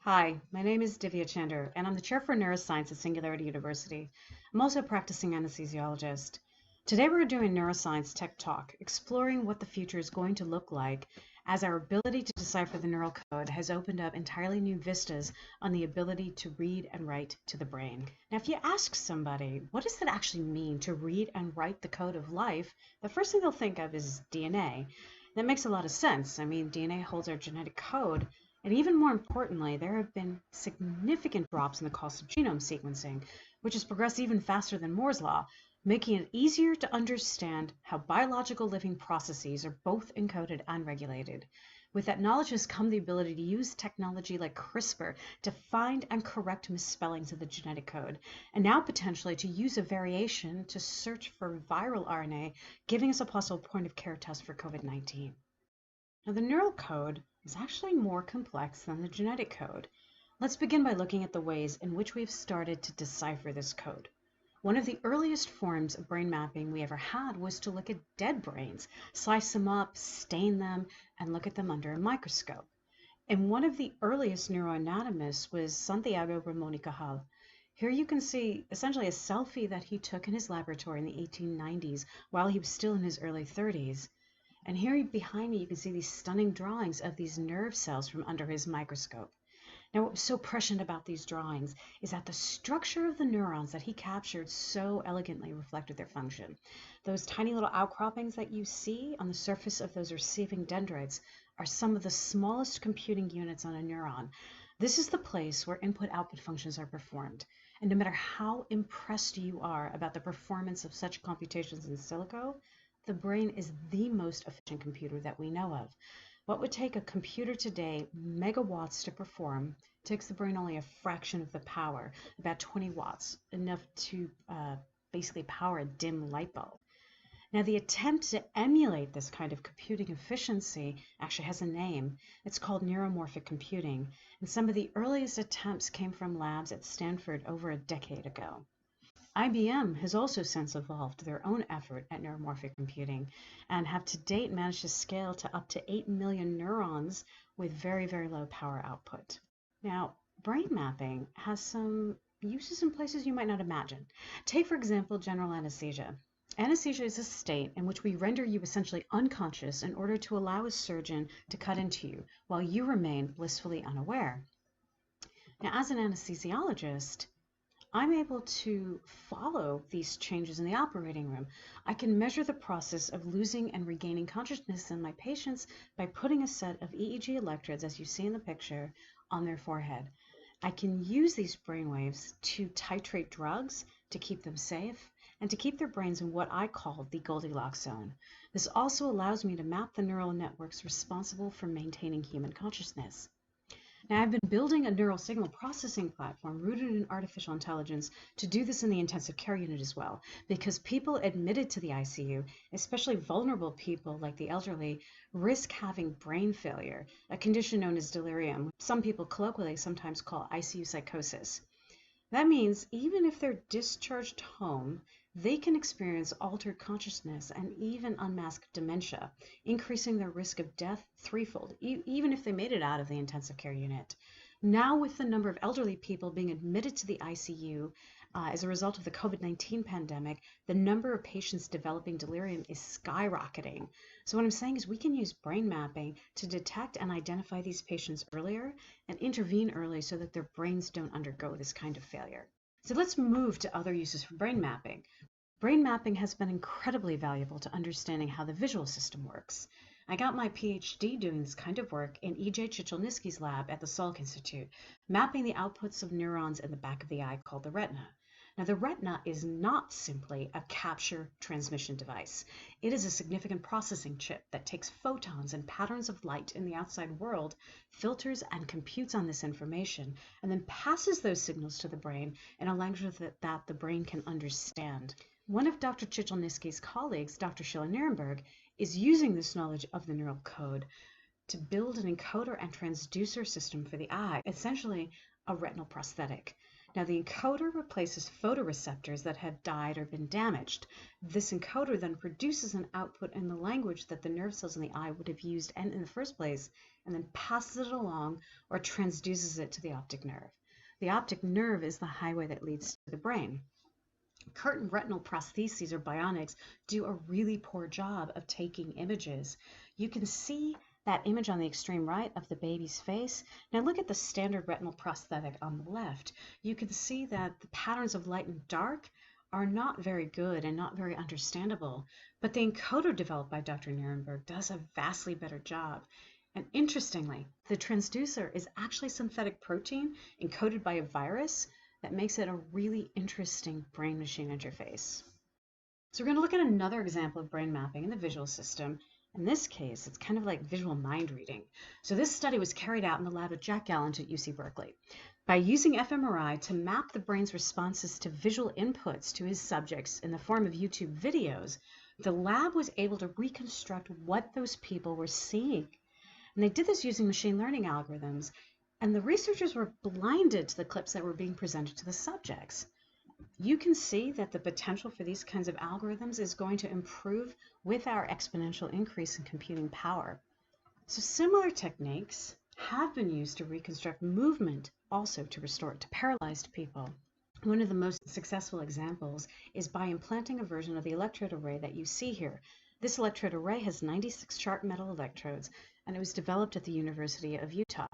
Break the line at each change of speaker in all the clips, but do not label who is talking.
Hi, my name is Divya Chander, and I'm the Chair for Neuroscience at Singularity University. I'm also a practicing anesthesiologist. Today we're doing Neuroscience Tech Talk, exploring what the future is going to look like as our ability to decipher the neural code has opened up entirely new vistas on the ability to read and write to the brain. Now, if you ask somebody, what does it actually mean to read and write the code of life, the first thing they'll think of is DNA. That makes a lot of sense. I mean, DNA holds our genetic code. And even more importantly, there have been significant drops in the cost of genome sequencing, which has progressed even faster than Moore's law, making it easier to understand how biological living processes are both encoded and regulated. With that knowledge has come the ability to use technology like CRISPR to find and correct misspellings of the genetic code, and now potentially to use a variation to search for viral RNA, giving us a possible point-of-care test for COVID-19. Now, the neural code is actually more complex than the genetic code. Let's begin by looking at the ways in which we've started to decipher this code. One of the earliest forms of brain mapping we ever had was to look at dead brains, slice them up, stain them, and look at them under a microscope. And one of the earliest neuroanatomists was Santiago Ramon y Cajal. Here you can see essentially a selfie that he took in his laboratory in the 1890s while he was still in his early 30s. And here behind me, you can see these stunning drawings of these nerve cells from under his microscope. Now, what was so prescient about these drawings is that the structure of the neurons that he captured so elegantly reflected their function. Those tiny little outcroppings that you see on the surface of those receiving dendrites are some of the smallest computing units on a neuron. This is the place where input-output functions are performed. And no matter how impressed you are about the performance of such computations in silico, the brain is the most efficient computer that we know of. What would take a computer today megawatts to perform takes the brain only a fraction of the power, about 20 watts, enough to basically power a dim light bulb. Now, the attempt to emulate this kind of computing efficiency actually has a name. It's called Neuromorphic Computing, and some of the earliest attempts came from labs at Stanford over a decade ago. IBM has also since evolved their own effort at neuromorphic computing and have to date managed to scale to up to 8 million neurons with very, very low power output. Now, brain mapping has some uses in places you might not imagine. Take, for example, general anesthesia. Anesthesia is a state in which we render you essentially unconscious in order to allow a surgeon to cut into you while you remain blissfully unaware. Now, as an anesthesiologist, I'm able to follow these changes in the operating room. I can measure the process of losing and regaining consciousness in my patients by putting a set of EEG electrodes, as you see in the picture, on their forehead. I can use these brainwaves to titrate drugs to keep them safe and to keep their brains in what I call the Goldilocks zone. This also allows me to map the neural networks responsible for maintaining human consciousness. Now, I've been building a neural signal processing platform rooted in artificial intelligence to do this in the intensive care unit as well, because people admitted to the ICU, especially vulnerable people like the elderly, risk having brain failure, a condition known as delirium, which some people colloquially sometimes call ICU psychosis. That means even if they're discharged home, they can experience altered consciousness and even unmasked dementia, increasing their risk of death threefold, even if they made it out of the intensive care unit. Now, with the number of elderly people being admitted to the ICU as a result of the COVID-19 pandemic, the number of patients developing delirium is skyrocketing. So what I'm saying is we can use brain mapping to detect and identify these patients earlier and intervene early so that their brains don't undergo this kind of failure. So let's move to other uses for brain mapping. Brain mapping has been incredibly valuable to understanding how the visual system works. I got my PhD doing this kind of work in E.J. Chicholnitsky's lab at the Salk Institute, mapping the outputs of neurons in the back of the eye called the retina. Now, the retina is not simply a capture transmission device. It is a significant processing chip that takes photons and patterns of light in the outside world, filters and computes on this information, and then passes those signals to the brain in a language that the brain can understand. One of Dr. Chicholnitsky's colleagues, Dr. Sheila Nirenberg, is using this knowledge of the neural code to build an encoder and transducer system for the eye, essentially a retinal prosthetic. Now, the encoder replaces photoreceptors that have died or been damaged. This encoder then produces an output in the language that the nerve cells in the eye would have used in the first place, and then passes it along or transduces it to the optic nerve. The optic nerve is the highway that leads to the brain. Current retinal prostheses or bionics do a really poor job of taking images. You can see that image on the extreme right of the baby's face. Now look at the standard retinal prosthetic on the left. You can see that the patterns of light and dark are not very good and not very understandable, but the encoder developed by Dr. Nirenberg does a vastly better job. And interestingly, the transducer is actually synthetic protein encoded by a virus that makes it a really interesting brain-machine interface. So we're going to look at another example of brain mapping in the visual system. In this case, it's kind of like visual mind reading. So this study was carried out in the lab of Jack Gallant at UC Berkeley. By using fMRI to map the brain's responses to visual inputs to his subjects in the form of YouTube videos, the lab was able to reconstruct what those people were seeing. And they did this using machine learning algorithms. And the researchers were blinded to the clips that were being presented to the subjects. You can see that the potential for these kinds of algorithms is going to improve with our exponential increase in computing power. So similar techniques have been used to reconstruct movement, also to restore it to paralyzed people. One of the most successful examples is by implanting a version of the electrode array that you see here. This electrode array has 96 sharp metal electrodes, and it was developed at the University of Utah.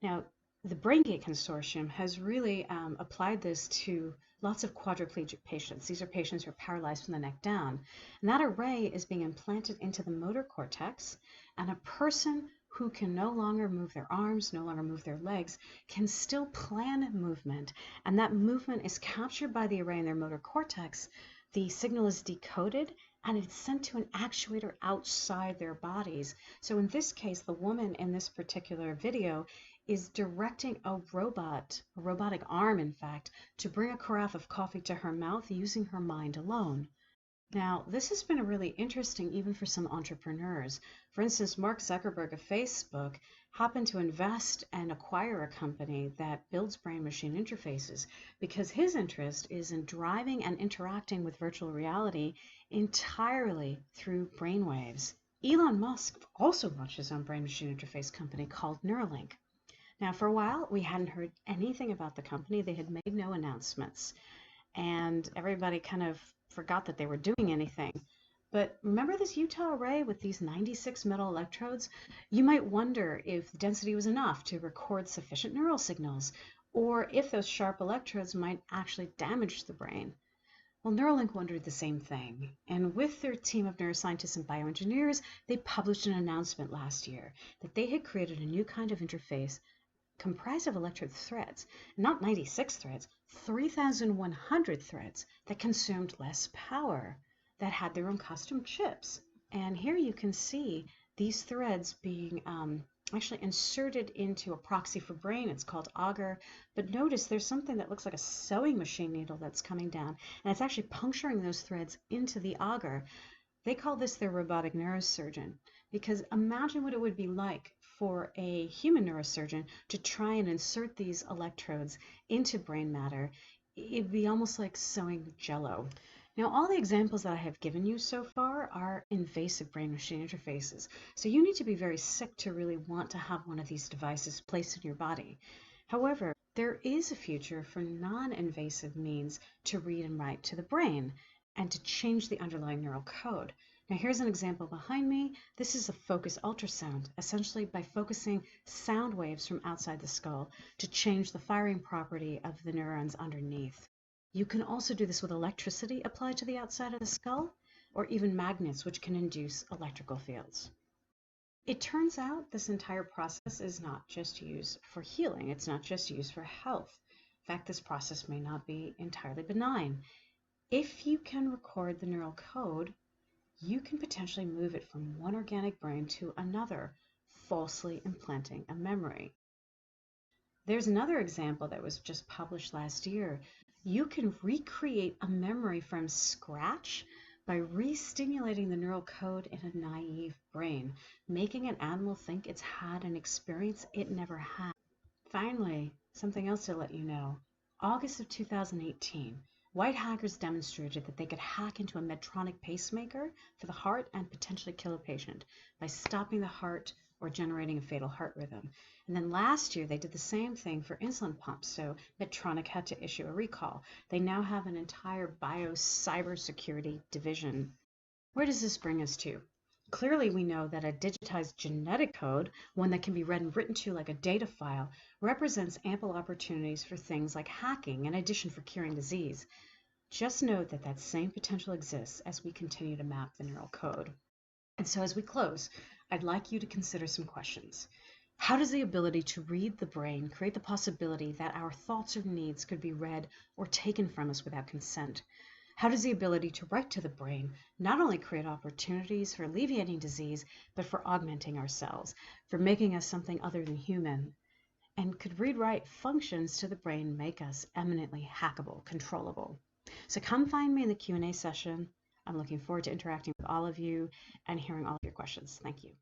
Now, the BrainGate Consortium has really applied this to lots of quadriplegic patients. These are patients who are paralyzed from the neck down. And that array is being implanted into the motor cortex, and a person who can no longer move their arms, no longer move their legs, can still plan movement. And that movement is captured by the array in their motor cortex. The signal is decoded, and it's sent to an actuator outside their bodies. So in this case, the woman in this particular video is directing a robotic arm, in fact, to bring a carafe of coffee to her mouth using her mind alone. Now, this has been really interesting even for some entrepreneurs. For instance, Mark Zuckerberg of Facebook happened to invest and acquire a company that builds brain-machine interfaces because his interest is in driving and interacting with virtual reality entirely through brainwaves. Elon Musk also launched his own brain-machine interface company called Neuralink. Now, for a while, we hadn't heard anything about the company. They had made no announcements, and everybody kind of forgot that they were doing anything. But remember this Utah array with these 96 metal electrodes? You might wonder if the density was enough to record sufficient neural signals, or if those sharp electrodes might actually damage the brain. Well, Neuralink wondered the same thing, and with their team of neuroscientists and bioengineers, they published an announcement last year that they had created a new kind of interface comprised of electrode threads, not 96 threads, 3,100 threads that consumed less power, that had their own custom chips. And here you can see these threads being actually inserted into a proxy for brain. It's called Auger. But notice there's something that looks like a sewing machine needle that's coming down, and it's actually puncturing those threads into the Auger. They call this their Robotic Neurosurgeon, because imagine what it would be like for a human neurosurgeon to try and insert these electrodes into brain matter. It'd be almost like sewing jello. Now, all the examples that I have given you so far are invasive brain-machine interfaces, so you need to be very sick to really want to have one of these devices placed in your body. However, there is a future for non-invasive means to read and write to the brain and to change the underlying neural code. Now here's an example behind me. This is a focus ultrasound, essentially by focusing sound waves from outside the skull to change the firing property of the neurons underneath. You can also do this with electricity applied to the outside of the skull, or even magnets, which can induce electrical fields. It turns out this entire process is not just used for healing. It's not just used for health. In fact, this process may not be entirely benign. If you can record the neural code, you can potentially move it from one organic brain to another, falsely implanting a memory. There's another example that was just published last year. You can recreate a memory from scratch by re-stimulating the neural code in a naive brain, making an animal think it's had an experience it never had. Finally, something else to let you know. August of 2018, white hackers demonstrated that they could hack into a Medtronic pacemaker for the heart and potentially kill a patient by stopping the heart or generating a fatal heart rhythm. And then last year, they did the same thing for insulin pumps, so Medtronic had to issue a recall. They now have an entire cybersecurity division. Where does this bring us to? Clearly, we know that a digitized genetic code, one that can be read and written to like a data file, represents ample opportunities for things like hacking in addition for curing disease. Just note that that same potential exists as we continue to map the neural code. And so as we close, I'd like you to consider some questions. How does the ability to read the brain create the possibility that our thoughts or needs could be read or taken from us without consent? How does the ability to write to the brain not only create opportunities for alleviating disease, but for augmenting ourselves, for making us something other than human? And could read-write functions to the brain make us eminently hackable, controllable? So come find me in the Q&A session. I'm looking forward to interacting with all of you and hearing all of your questions. Thank you.